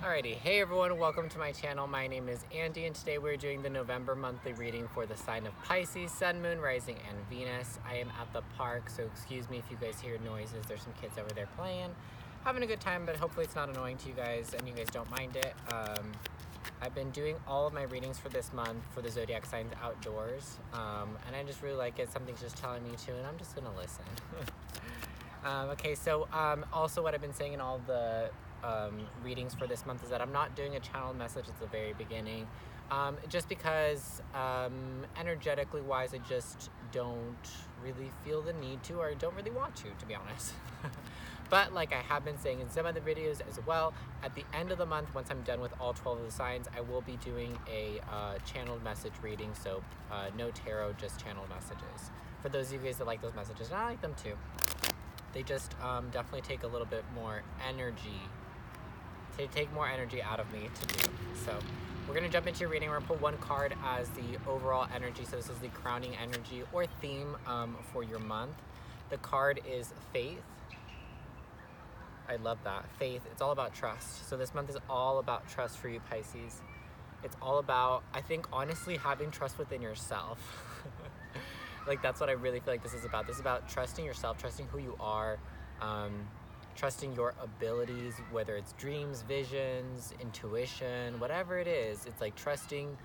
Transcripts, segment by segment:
Alrighty, hey everyone, welcome to my channel. My name is Andy and today we're doing the November monthly reading for the sign of Pisces, Sun, Moon, Rising, and Venus. I am at the park, so excuse me if you guys hear noises. There's some kids over there playing, having a good time, but hopefully it's not annoying to you guys and you guys don't mind it. I've been doing all of my readings for this month for the zodiac signs outdoors, and I just really like it. Something's just telling me to, and I'm just gonna listen. Okay, so also what I've been saying in all the readings for this month is that I'm not doing a channeled message at the very beginning, just because energetically wise I just don't really feel the need to, or don't really want to be honest. But like I have been saying in some of the videos as well, at the end of the month, once I'm done with all 12 of the signs, I will be doing a channeled message reading, so no tarot, just channeled messages. For those of you guys that like those messages, and I like them too, they just definitely take a little bit more energy. They take more energy out of me to do. So we're gonna jump into your reading. We're gonna pull one card as the overall energy. So this is the crowning energy or theme for your month. The card is faith. I love that, faith. It's all about trust. So this month is all about trust for you, Pisces. It's all about, I think, honestly, having trust within yourself. Like that's what I really feel like this is about. This is about trusting yourself, trusting who you are, trusting your abilities, whether it's dreams, visions, intuition, whatever it is. It's like trusting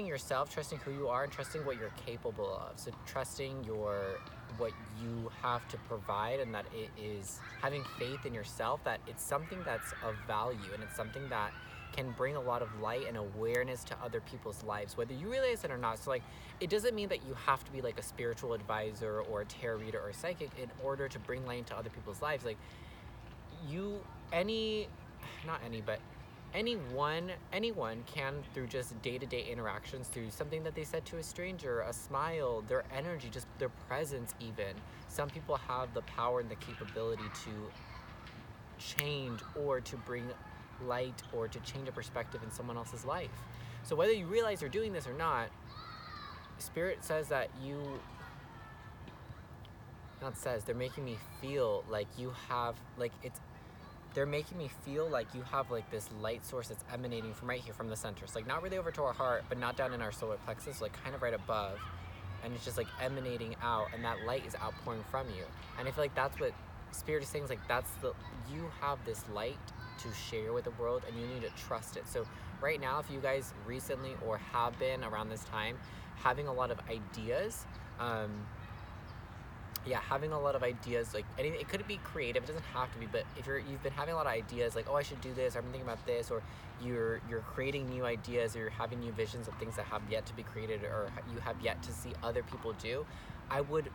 yourself, trusting who you are, and trusting what you're capable of. So trusting what you have to provide, and that it is having faith in yourself, that it's something that's of value, and it's something that can bring a lot of light and awareness to other people's lives, whether you realize it or not. So like, it doesn't mean that you have to be like a spiritual advisor or a tarot reader or a psychic in order to bring light into other people's lives. Like anyone can, through just day-to-day interactions, through something that they said to a stranger, a smile, their energy, just their presence even. Some people have the power and the capability to change or to bring light or to change a perspective in someone else's life. So whether you realize you're doing this or not, Spirit says that they're making me feel like you have, they're making me feel like you have like this light source that's emanating from right here from the center. So like not really over to our heart, but not down in our solar plexus, like kind of right above. And it's just like emanating out, and that light is outpouring from you. And I feel like that's what Spirit is saying, is like you have this light to share with the world, and you need to trust it. So right now, if you guys recently or have been around this time having a lot of ideas, having a lot of ideas, like anything, it could be creative, it doesn't have to be, but if you've been having a lot of ideas, like, oh, I should do this, or I've been thinking about this, or you're creating new ideas, or you're having new visions of things that have yet to be created, or you have yet to see other people do, I would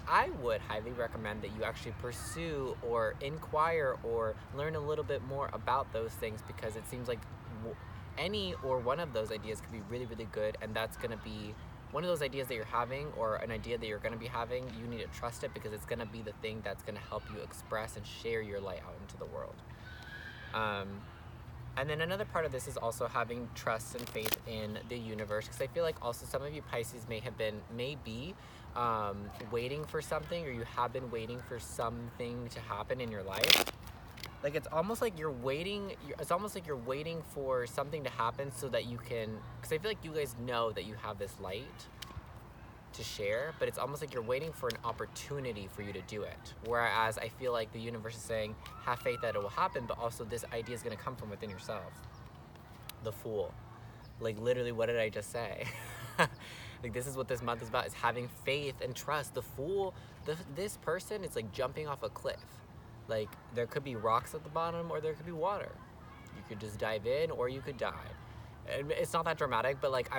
highly recommend that you actually pursue or inquire or learn a little bit more about those things, because it seems like any or one of those ideas could be really, really good, and that's going to be one of those ideas that you're having, or an idea that you're going to be having. You need to trust it, because it's going to be the thing that's going to help you express and share your light out into the world. And then another part of this is also having trust and faith in the universe, because I feel like also some of you Pisces may be waiting for something, or you have been waiting for something to happen in your life. Like it's almost like you're waiting for something to happen so that you can, because I feel like you guys know that you have this light to share, but it's almost like you're waiting for an opportunity for you to do it. Whereas I feel like the universe is saying, have faith that it will happen, but also this idea is going to come from within yourself. The Fool. Like literally, what did I just say? Like this is what this month is about, is having faith and trust. The Fool, this person is like jumping off a cliff. Like there could be rocks at the bottom, or there could be water. You could just dive in, or you could die. And it's not that dramatic, but like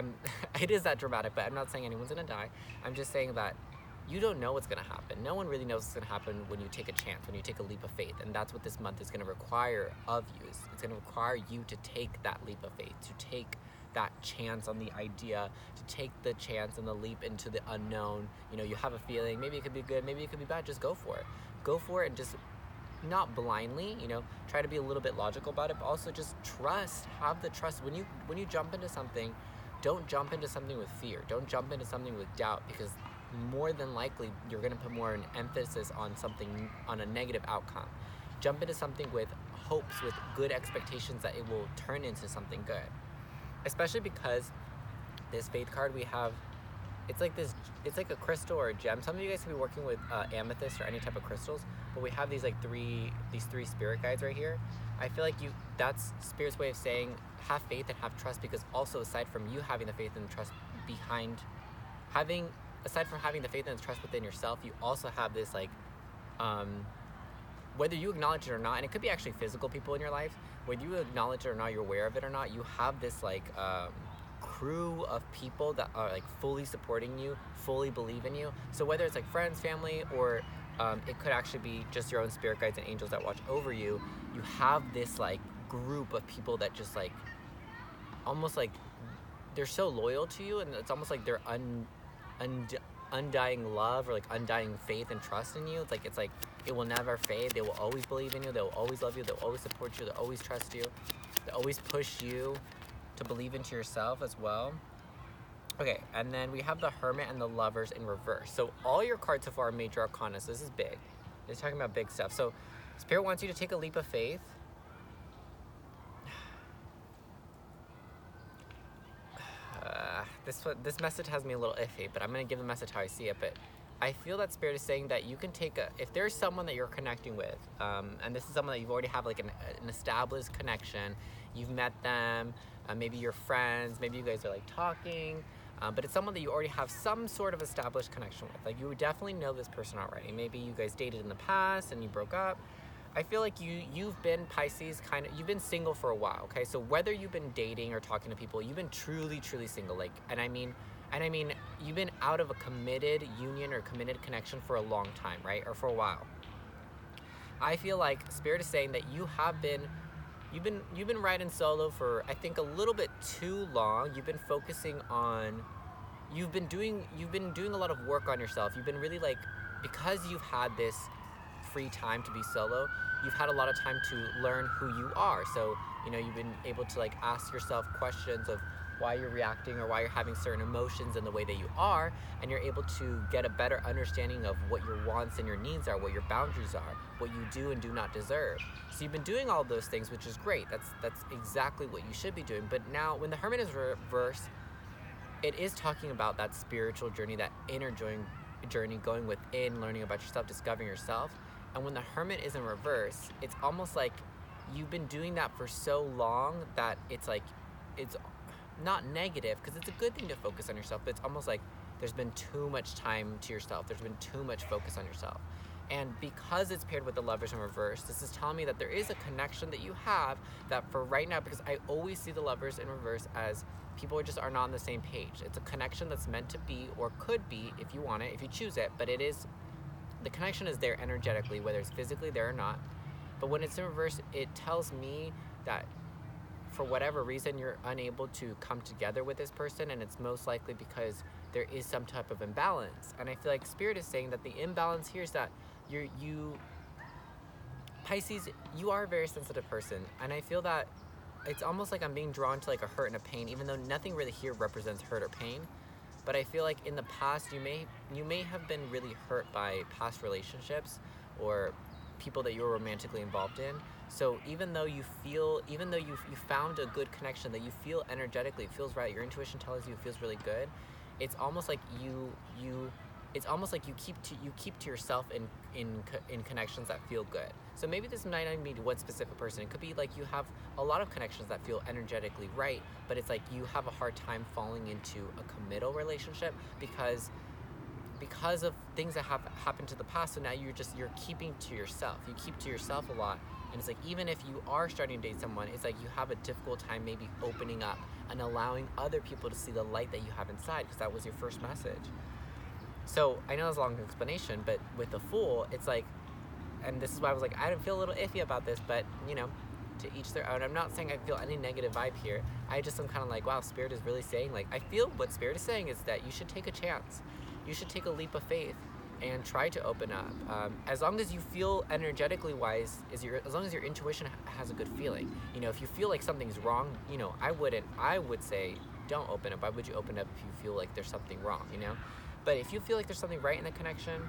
it is that dramatic, but I'm not saying anyone's gonna die. I'm just saying that you don't know what's gonna happen. No one really knows what's gonna happen when you take a chance, when you take a leap of faith. And that's what this month is gonna require of you. It's gonna require you to take that leap of faith, to take that chance on the idea, to take the chance and the leap into the unknown. You know, you have a feeling, maybe it could be good, maybe it could be bad, just go for it. Go for it, and just not blindly, you know, try to be a little bit logical about it, but also just trust, have the trust. When you jump into something, don't jump into something with fear, don't jump into something with doubt, because more than likely you're going to put more an emphasis on something, on a negative outcome. jump into something with hopes, with good expectations that it will turn into something good. Especially because this faith card we have, it's like a crystal or a gem. Some of you guys could be working with amethyst or any type of crystals, but we have these three spirit guides right here. I feel like that's Spirit's way of saying have faith and have trust, because also aside from you having the faith and the trust aside from having the faith and the trust within yourself, you also have this whether you acknowledge it or not, and it could be actually physical people in your life, whether you acknowledge it or not, you're aware of it or not, you have this crew of people that are fully supporting you, fully believe in you. So whether it's friends, family, or it could actually be just your own spirit guides and angels that watch over you, you have this group of people that just almost they're so loyal to you, and it's almost like they're undying love, or undying faith and trust in you. It's like it will never fade. They will always believe in you. They will always love you. They'll always support you. They'll always trust you. They'll always push you to believe into yourself as well. Okay, and then we have the Hermit and the Lovers in reverse. So all your cards so far are major arcana, so this is big. It's talking about big stuff. So Spirit wants you to take a leap of faith. This message has me a little iffy, but I'm going to give the message how I see it. But I feel that Spirit is saying that you can if there's someone that you're connecting with, and this is someone that you've already have an established connection, you've met them, maybe you're friends, maybe you guys are talking, but it's someone that you already have some sort of established connection with. You definitely know this person already. Maybe you guys dated in the past and you broke up. I feel like you've been Pisces, you've been single for a while, okay? So whether you've been dating or talking to people, you've been truly, truly single. And I mean, you've been out of a committed union or committed connection for a long time, right? Or for a while. I feel like Spirit is saying that you've been riding solo for, I think, a little bit too long. You've been focusing on, you've been doing a lot of work on yourself. You've been really because you've had this free time to be solo, you've had a lot of time to learn who you are. So, you've been able to ask yourself questions of why you're reacting or why you're having certain emotions in the way that you are, and you're able to get a better understanding of what your wants and your needs are, what your boundaries are, what you do and do not deserve. So you've been doing all those things, which is great. That's exactly what you should be doing. But now when the Hermit is reversed, it is talking about that spiritual journey, that inner journey, going within, learning about yourself, discovering yourself. And when the Hermit is in reverse, it's almost like you've been doing that for so long that it's not negative, because it's a good thing to focus on yourself, but it's almost like there's been too much time to yourself. There's been too much focus on yourself. And because it's paired with the Lovers in reverse, this is telling me that there is a connection that you have that for right now, because I always see the Lovers in reverse as people are not on the same page. It's a connection that's meant to be, or could be if you want it, if you choose it, but the connection is there energetically, whether it's physically there or not. But when it's in reverse, it tells me that for whatever reason you're unable to come together with this person, and it's most likely because there is some type of imbalance. And I feel like Spirit is saying that the imbalance here is that Pisces, you are a very sensitive person, and I feel that it's almost like I'm being drawn to a hurt and a pain, even though nothing really here represents hurt or pain. But I feel like in the past you may have been really hurt by past relationships or people that you were romantically involved in. So even though you found a good connection that you feel energetically, it feels right, your intuition tells you it feels really good, it's almost like you keep to yourself in connections that feel good. So maybe this might not be one specific person. It could be you have a lot of connections that feel energetically right, but it's you have a hard time falling into a committal relationship because of things that have happened to the past. So now you're keeping to yourself. You keep to yourself a lot. And it's even if you are starting to date someone, it's you have a difficult time maybe opening up and allowing other people to see the light that you have inside, because that was your first message. So I know it's a long explanation, but with the Fool, it's and this is why I was I feel a little iffy about this, but to each their own. I'm not saying I feel any negative vibe here. I just am kind of wow, Spirit is really saying, I feel what Spirit is saying is that you should take a chance. You should take a leap of faith and try to open up. As long as you feel energetically wise, as long as your intuition has a good feeling. If you feel something's wrong, I would say don't open up. Why would you open up if you feel there's something wrong, But if you feel there's something right in the connection,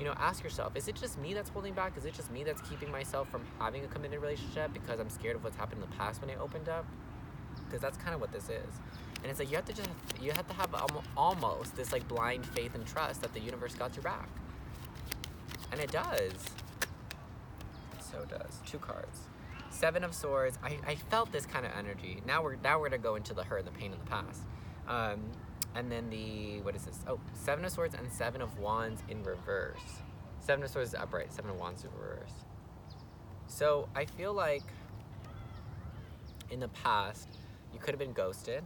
ask yourself, is it just me that's holding back? Is it just me that's keeping myself from having a committed relationship because I'm scared of what's happened in the past when I opened up? Because that's kind of what this is. And it's like you have to have almost this like blind faith and trust that the universe got your back. And it does. It so does. 2 cards. 7 of Swords. I felt this kind of energy. Now we're gonna go into the hurt and the pain of the past. And then what is this? Oh, 7 of Swords and 7 of Wands in reverse. 7 of Swords is upright, 7 of Wands in reverse. So I feel like in the past, you could have been ghosted.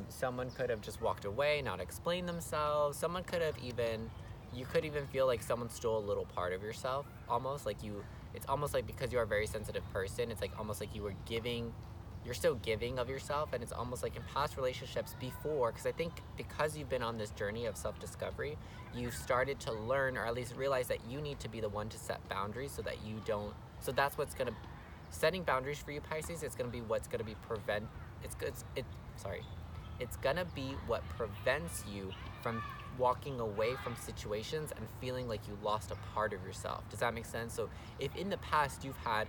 Someone could have just walked away, not explained themselves. Someone could have you could even feel like someone stole a little part of yourself, almost like it's almost like because you are a very sensitive person, it's like almost like you're still giving of yourself, and it's almost like in past relationships before, because I think because you've been on this journey of self-discovery, you've started to learn, or at least realize that you need to be the one to set boundaries so that you don't, so that's what's gonna, setting boundaries for you, Pisces, it's gonna be what's gonna be it's gonna be what prevents you from walking away from situations and feeling like you lost a part of yourself. Does that make sense? So if in the past you've had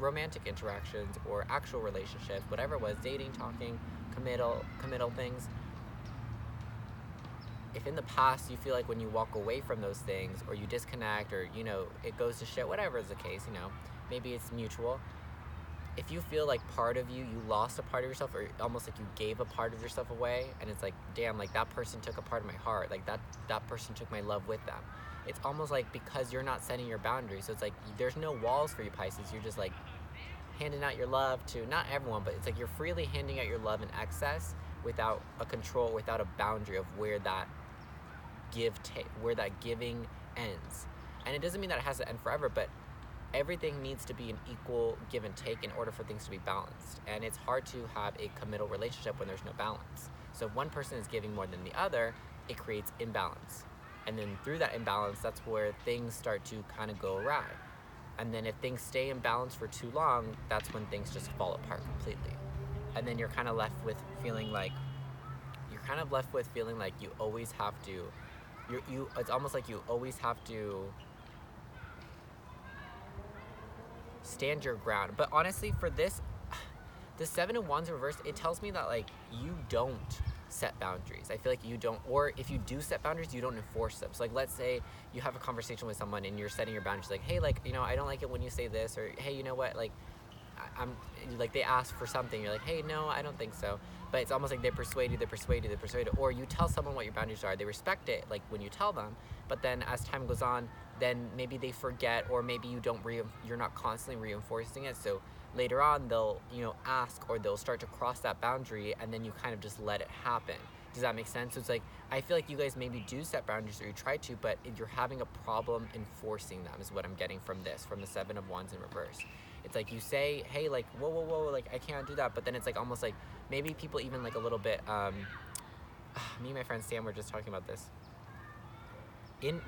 romantic interactions or actual relationships, whatever it was, dating, talking, committal things, if in the past you feel like when you walk away from those things or you disconnect or, it goes to shit, whatever is the case, maybe it's mutual. If you feel like part of you lost a part of yourself, or almost like you gave a part of yourself away, and it's like, damn, like that person took a part of my heart, like that person took my love with them. It's almost like because you're not setting your boundaries, so it's like there's no walls for you, Pisces. You're just like handing out your love to, not everyone, but it's like you're freely handing out your love in excess without a control, without a boundary of where that giving ends. And it doesn't mean that it has to end forever, but everything needs to be an equal give and take in order for things to be balanced. And it's hard to have a committal relationship when there's no balance. So if one person is giving more than the other, it creates imbalance. And then through that imbalance, that's where things start to kind of go awry. And then if things stay in balance for too long, that's when things just fall apart completely. And then you're kind of left with feeling like you always have to, it's almost like you always have to stand your ground. But honestly, for this, the 7 of Wands reversed, it tells me that like you don't set boundaries. I feel like you don't, or if you do set boundaries, you don't enforce them. So like, let's say you have a conversation with someone and you're setting your boundaries, like, hey, like, I don't like it when you say this, or hey, you know what, like, I'm like, they ask for something, you're like, hey, no, I don't think so. But it's almost like they persuade you, or you tell someone what your boundaries are, they respect it, like when you tell them, but then as time goes on, then maybe they forget, or maybe you're not constantly reinforcing it, so later on they'll ask, or they'll start to cross that boundary, and then you kind of just let it happen. Does that make sense? So it's like, I feel like you guys maybe do set boundaries, or you try to, but you're having a problem enforcing them, is what I'm getting from the 7 of Wands in reverse. It's like you say, hey, like, whoa, like, I can't do that, but then it's like almost like maybe people even like a little bit, me and my friend Sam were just talking about this.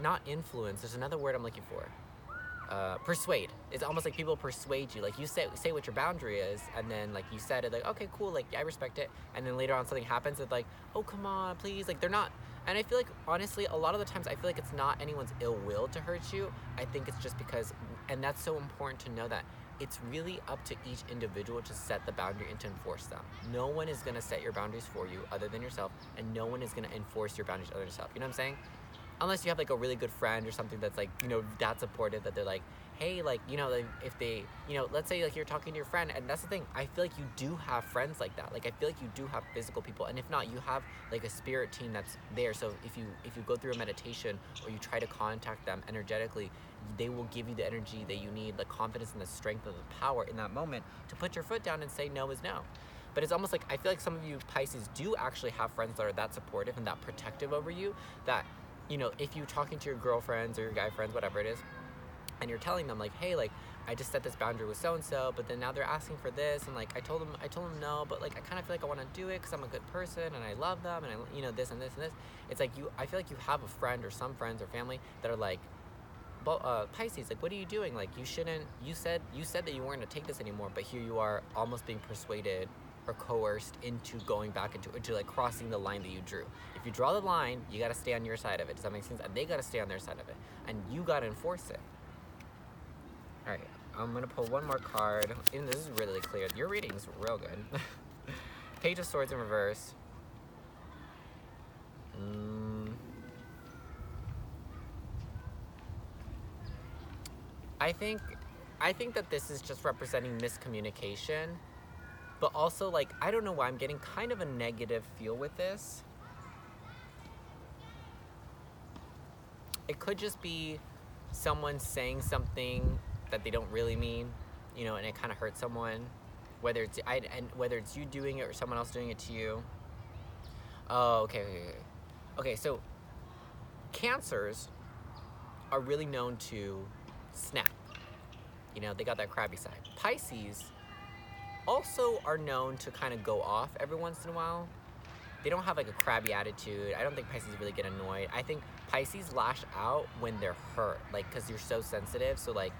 Not influence, there's another word I'm looking for. Persuade. It's almost like people persuade you. Like you say what your boundary is, and then like you said it, like, okay, cool, like I respect it, and then later on something happens, it's like, oh, come on, please, like they're not. And I feel like, honestly, a lot of the times I feel like it's not anyone's ill will to hurt you. I think it's just because, and that's so important to know, that it's really up to each individual to set the boundary and to enforce them. No one is gonna set your boundaries for you other than yourself, and no one is gonna enforce your boundaries other than yourself. You know what I'm saying? Unless you have like a really good friend or something that's like, that supportive, that they're like, hey, like, like if they, let's say like you're talking to your friend, and that's the thing, I feel like you do have friends like that. Like I feel like you do have physical people, and if not, you have like a spirit team that's there. So if you go through a meditation, or you try to contact them energetically, they will give you the energy that you need, the confidence and the strength and the power in that moment to put your foot down and say no is no. But it's almost like, I feel like some of you Pisces do actually have friends that are that supportive and that protective over you, that if you're talking to your girlfriends or your guy friends, whatever it is, and you're telling them like, hey, like, I just set this boundary with so-and-so, but then now they're asking for this, and like, I told them no, but like, I kind of feel like I want to do it because I'm a good person and I love them, and I, this and this and this. It's like I feel like you have a friend or some friends or family that are like, Pisces, like, what are you doing? Like, you shouldn't, you said that you weren't going to take this anymore, but here you are almost being persuaded or coerced into going back into like crossing the line that you drew. If you draw the line, you got to stay on your side of it. Does that make sense? And they got to stay on their side of it, and you got to enforce it. All right, I'm gonna pull one more card. And this is really clear. Your reading's real good. Page of Swords in reverse. I think that this is just representing miscommunication, but also, like, I don't know why I'm getting kind of a negative feel with this. It could just be someone saying something that they don't really mean, you know, and it kind of hurts someone, whether it's you doing it or someone else doing it to you. Oh, okay. So Cancers are really known to snap. You know, they got that crabby side. Pisces also are known to kind of go off every once in a while. They don't have like a crabby attitude. I don't think Pisces really get annoyed. I think Pisces lash out when they're hurt, like, because you're so sensitive. So like,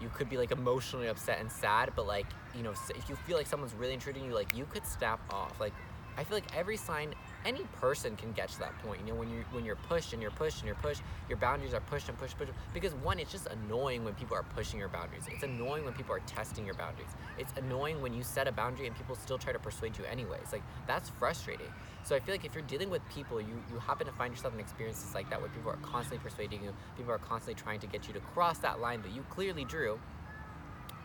you could be like emotionally upset and sad, but like, you know, if you feel like someone's really intruding you, like, you could snap off. Like, I feel like every sign, any person can get to that point. You know, when you're pushed and you're pushed and you're pushed, your boundaries are pushed and pushed. Because one, it's just annoying when people are pushing your boundaries. It's annoying when people are testing your boundaries. It's annoying when you set a boundary and people still try to persuade you anyways. Like, that's frustrating. So I feel like if you're dealing with people, you happen to find yourself in experiences like that where people are constantly persuading you, people are constantly trying to get you to cross that line that you clearly drew,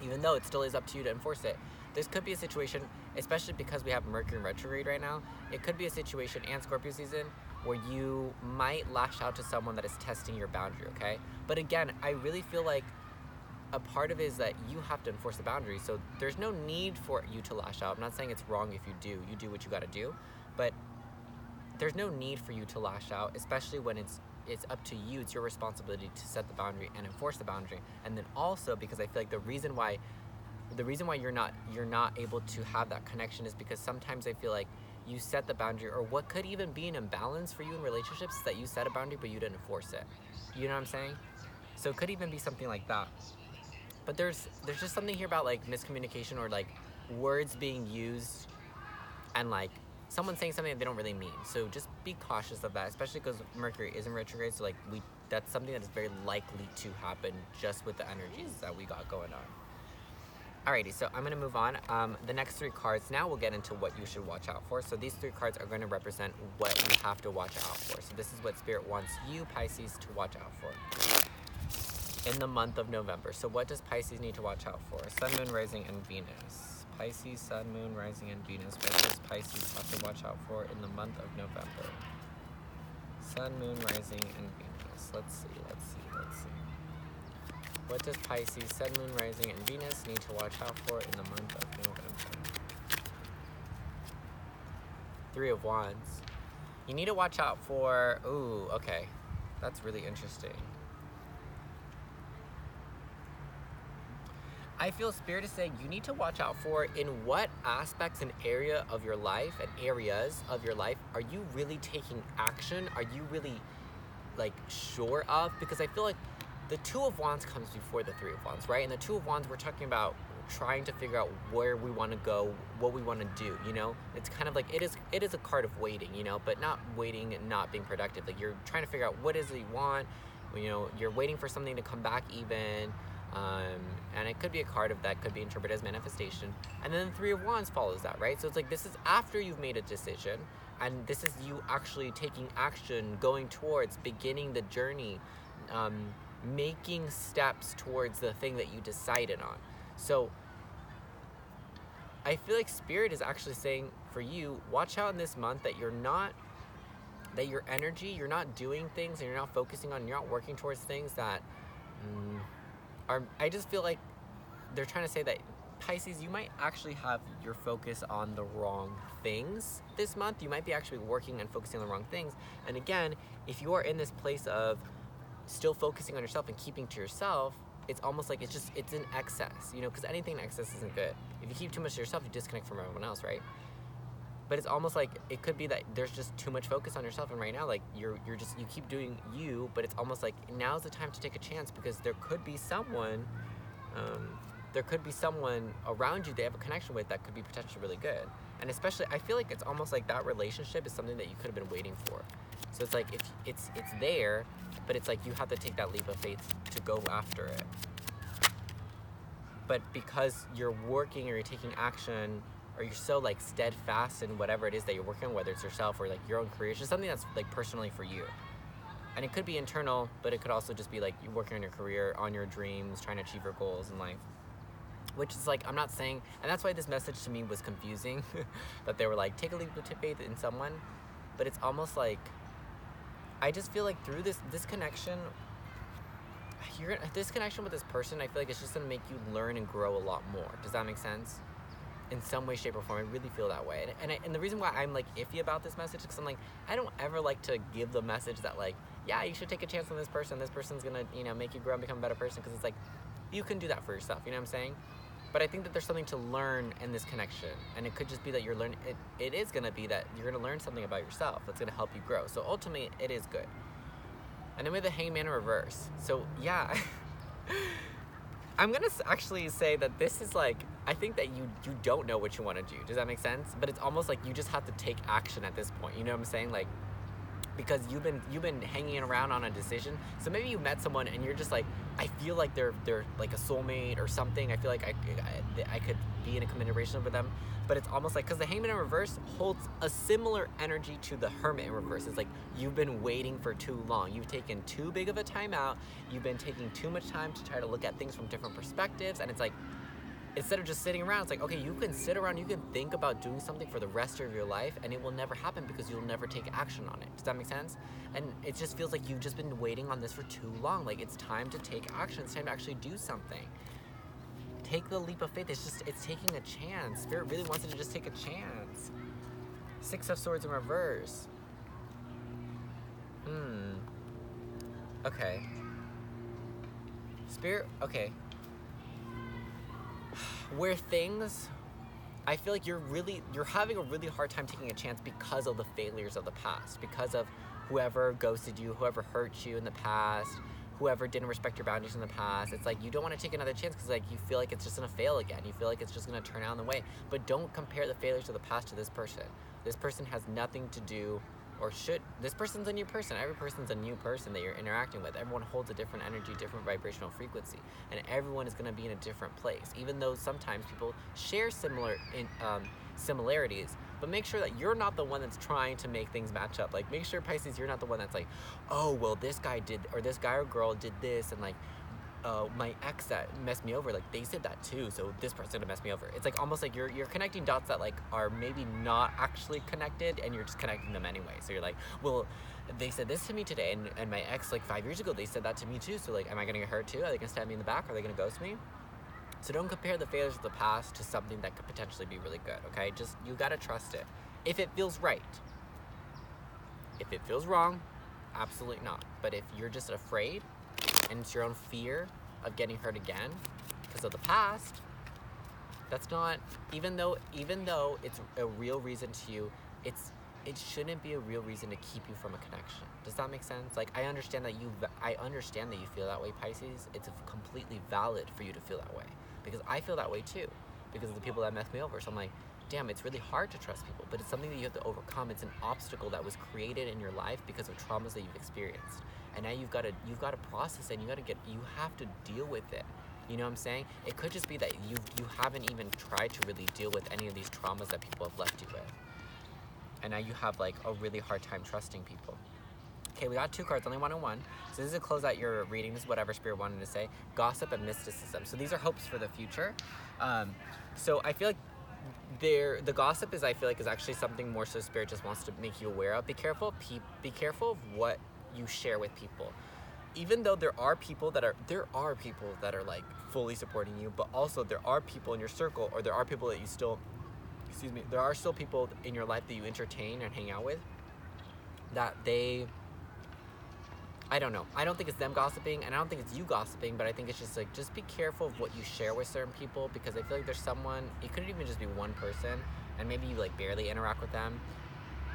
even though it still is up to you to enforce it. This could be a situation, especially because we have Mercury in retrograde right now, it could be a situation, and Scorpio season, where you might lash out to someone that is testing your boundary, okay? But again, I really feel like a part of it is that you have to enforce the boundary, so there's no need for you to lash out. I'm not saying it's wrong if you do what you gotta do, but there's no need for you to lash out, especially when it's up to you. It's your responsibility to set the boundary and enforce the boundary. And then also, because I feel like the reason why you're not able to have that connection is because sometimes I feel like you set the boundary, or what could even be an imbalance for you in relationships is that you set a boundary but you didn't enforce it. You know what I'm saying? So it could even be something like that. But there's just something here about like miscommunication, or like words being used and like someone saying something that they don't really mean. So just be cautious of that, especially because Mercury is in retrograde. So like that's something that is very likely to happen just with the energies that we got going on. Alrighty, so I'm going to move on. The next three cards, now we'll get into what you should watch out for. So these three cards are going to represent what you have to watch out for. So this is what Spirit wants you, Pisces, to watch out for in the month of November. So what does Pisces need to watch out for? Sun, Moon, Rising, and Venus. Pisces, Sun, Moon, Rising, and Venus. What does Pisces have to watch out for in the month of November? Sun, Moon, Rising, and Venus. Let's see. What does Pisces, Sun, Moon, Rising, and Venus need to watch out for in the month of November? Three of Wands. You need to watch out for, ooh, okay. That's really interesting. I feel Spirit is saying you need to watch out for in what aspects and areas of your life are you really taking action? Are you really like sure of? Because I feel like the Two of Wands comes before the Three of Wands, right? And the Two of Wands, we're talking about trying to figure out where we want to go, what we want to do, you know? It's kind of like, it is a card of waiting, you know, but not waiting and not being productive. Like, you're trying to figure out what is it you want, you know, you're waiting for something to come back even, and it could be a card of that could be interpreted as manifestation. And then the Three of Wands follows that, right? So it's like, this is after you've made a decision, and this is you actually taking action, going towards, beginning the journey, making steps towards the thing that you decided on. So I feel like Spirit is actually saying for you, watch out in this month that your energy, you're not doing things and you're not focusing on, you're not working towards things that I just feel like they're trying to say that Pisces, you might actually have your focus on the wrong things this month. You might be actually working and focusing on the wrong things. And again, if you are in this place of still focusing on yourself and keeping to yourself, it's almost like it's in excess, you know, because anything in excess isn't good. If you keep too much to yourself, you disconnect from everyone else, right? But it's almost like it could be that there's just too much focus on yourself, and right now, like, you keep doing you, but it's almost like now's the time to take a chance, because there could be someone there could be someone around you they have a connection with that could be potentially really good. And especially, I feel like it's almost like that relationship is something that you could have been waiting for. So it's like, if it's there, but it's like you have to take that leap of faith to go after it. But because you're working or you're taking action, or you're so like steadfast in whatever it is that you're working on, whether it's yourself or like your own career, it's just something that's like personally for you. And it could be internal, but it could also just be like you working on your career, on your dreams, trying to achieve your goals in life. Which is like, I'm not saying, and that's why this message to me was confusing, that they were like, take a leap of faith in someone. But it's almost like, I just feel like through this connection, this connection with this person, I feel like it's just gonna make you learn and grow a lot more. Does that make sense? In some way, shape, or form, I really feel that way. And the reason why I'm like iffy about this message is because I'm like, I don't ever like to give the message that like, yeah, you should take a chance on this person. This person's gonna, you know, make you grow and become a better person. Because it's like, you can do that for yourself. You know what I'm saying? But I think that there's something to learn in this connection. And it could just be that you're learning, it is gonna be that you're gonna learn something about yourself that's gonna help you grow. So ultimately, it is good. And then we have the Hangman in reverse. So yeah, I'm gonna actually say that this is like, I think that you don't know what you want to do. Does that make sense? But it's almost like you just have to take action at this point. You know what I'm saying? Like, because you've been hanging around on a decision. So maybe you met someone and you're just like, I feel like they're like a soulmate or something. I feel like I could be in a committed relationship with them. But it's almost like, because the Hangman in reverse holds a similar energy to the Hermit in reverse. It's like, you've been waiting for too long. You've taken too big of a time out. You've been taking too much time to try to look at things from different perspectives. And it's like, instead of just sitting around, it's like, okay, you can sit around, you can think about doing something for the rest of your life, and it will never happen because you'll never take action on it. Does that make sense? And it just feels like you've just been waiting on this for too long. Like, it's time to take action. It's time to actually do something. Take the leap of faith. It's taking a chance. Spirit really wants you to just take a chance. 6 of Swords in reverse. Okay. Spirit, okay. Where things, I feel like you're having a really hard time taking a chance because of the failures of the past, because of whoever ghosted you, whoever hurt you in the past, whoever didn't respect your boundaries in the past. It's like, you don't want to take another chance because like you feel like it's just gonna fail again. You feel like it's just gonna turn out in the way. But don't compare the failures of the past to this person. This person has nothing to do, or should, this person's a new person. Every person's a new person that you're interacting with. Everyone holds a different energy, different vibrational frequency, and everyone is gonna be in a different place. Even though sometimes people share similarities, but make sure that you're not the one that's trying to make things match up. Like, make sure, Pisces, you're not the one that's like, oh, well, this guy did, or this guy or girl did this, and like, my ex that messed me over, like, they said that too, so this person's gonna mess me over. It's like, almost like you're connecting dots that like are maybe not actually connected, and you're just connecting them anyway. So you're like, well, they said this to me today, and my ex like 5 years ago, they said that to me too, so like, am I gonna get hurt too? Are they gonna stab me in the back? Are they gonna ghost me? So don't compare the failures of the past to something that could potentially be really good, okay? Just, you gotta trust it. If it feels right. If it feels wrong, absolutely not. But if you're just afraid, and it's your own fear of getting hurt again because of the past, that's not, even though it's a real reason to you, it shouldn't be a real reason to keep you from a connection. Does that make sense? Like, I understand that you feel that way, Pisces. It's completely valid for you to feel that way, because I feel that way too, because of the people that messed me over. So I'm like, damn, it's really hard to trust people, but it's something that you have to overcome. It's an obstacle that was created in your life because of traumas that you've experienced. And now you've got to process it, and you have to deal with it. You know what I'm saying? It could just be that you haven't even tried to really deal with any of these traumas that people have left you with. And now you have like a really hard time trusting people. Okay, we got 2 cards, only 1 and 1. So this is to close out your reading. This is whatever Spirit wanted to say. Gossip and mysticism. So these are hopes for the future. So I feel like the gossip is actually something more so Spirit just wants to make you aware of. Be careful of what you share with people. Even though there are people that are like fully supporting you, but also there are people in your circle, or there are people that you still, there are still people in your life that you entertain and hang out with, that I don't know. I don't think it's them gossiping, and I don't think it's you gossiping, but I think it's just like, just be careful of what you share with certain people, because I feel like there's someone, it couldn't even just be one person, and maybe you like barely interact with them,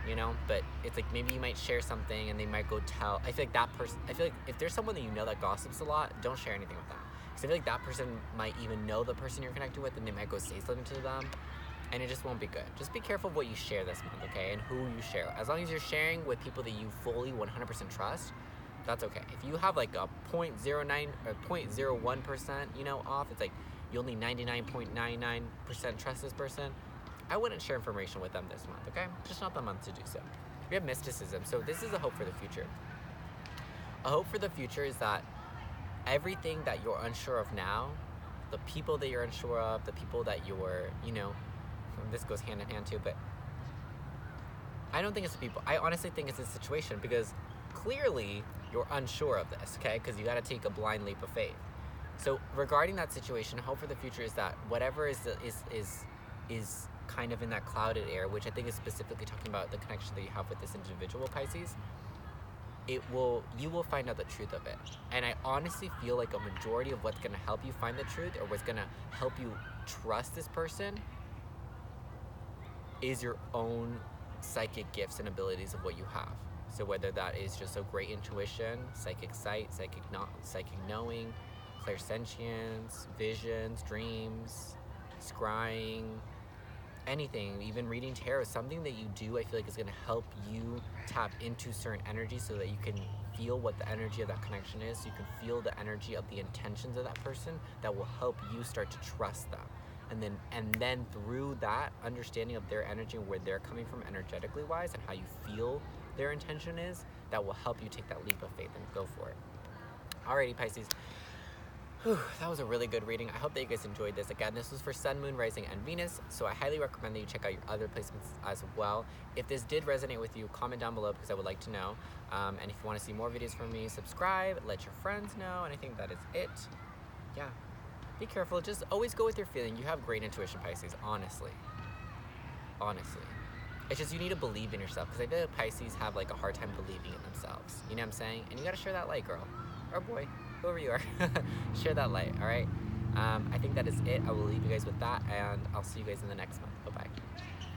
you know, but it's like, maybe you might share something and they might go tell. I feel like if there's someone that you know that gossips a lot, don't share anything with them. Because I feel like that person might even know the person you're connected with, and they might go say something to them, and it just won't be good. Just be careful of what you share this month, okay? And who you share. As long as you're sharing with people that you fully 100% trust, that's okay. If you have like a 0.09 or 0.01%, off, it's like you only 99.99% trust this person, I wouldn't share information with them this month, okay? Just not the month to do so. We have mysticism, so this is a hope for the future. A hope for the future is that everything that you're unsure of now, the people that you're unsure of, the people that you're, this goes hand in hand too, but I don't think it's the people. I honestly think it's a situation, because clearly you're unsure of this, okay? Because you got to take a blind leap of faith. So regarding that situation, hope for the future is that whatever is kind of in that clouded air, which I think is specifically talking about the connection that you have with this individual, Pisces, you will find out the truth of it. And I honestly feel like a majority of what's going to help you find the truth, or what's going to help you trust this person, is your own psychic gifts and abilities of what you have. So whether that is just a great intuition, psychic sight, psychic knowing, clairsentience, visions, dreams, scrying, anything, even reading tarot, something that you do, I feel like is going to help you tap into certain energy so that you can feel what the energy of that connection is, so you can feel the energy of the intentions of that person, that will help you start to trust them. And then through that understanding of their energy and where they're coming from energetically wise, and how you feel their intention is, that will help you take that leap of faith and go for it. Alrighty, Pisces. Whew, that was a really good reading. I hope that you guys enjoyed this. Again, this was for Sun, Moon, Rising, and Venus, so I highly recommend that you check out your other placements as well. If this did resonate with you, comment down below, because I would like to know. And if you want to see more videos from me, subscribe, let your friends know, and I think that is it. Yeah. Be careful. Just always go with your feeling. You have great intuition, Pisces, honestly. Honestly. It's just you need to believe in yourself, because I feel like Pisces have like a hard time believing in themselves. You know what I'm saying? And you got to share that light, girl. Or boy. Whoever you are. Share that light, all right? I think that is it. I will leave you guys with that, and I'll see you guys in the next one. Bye-bye.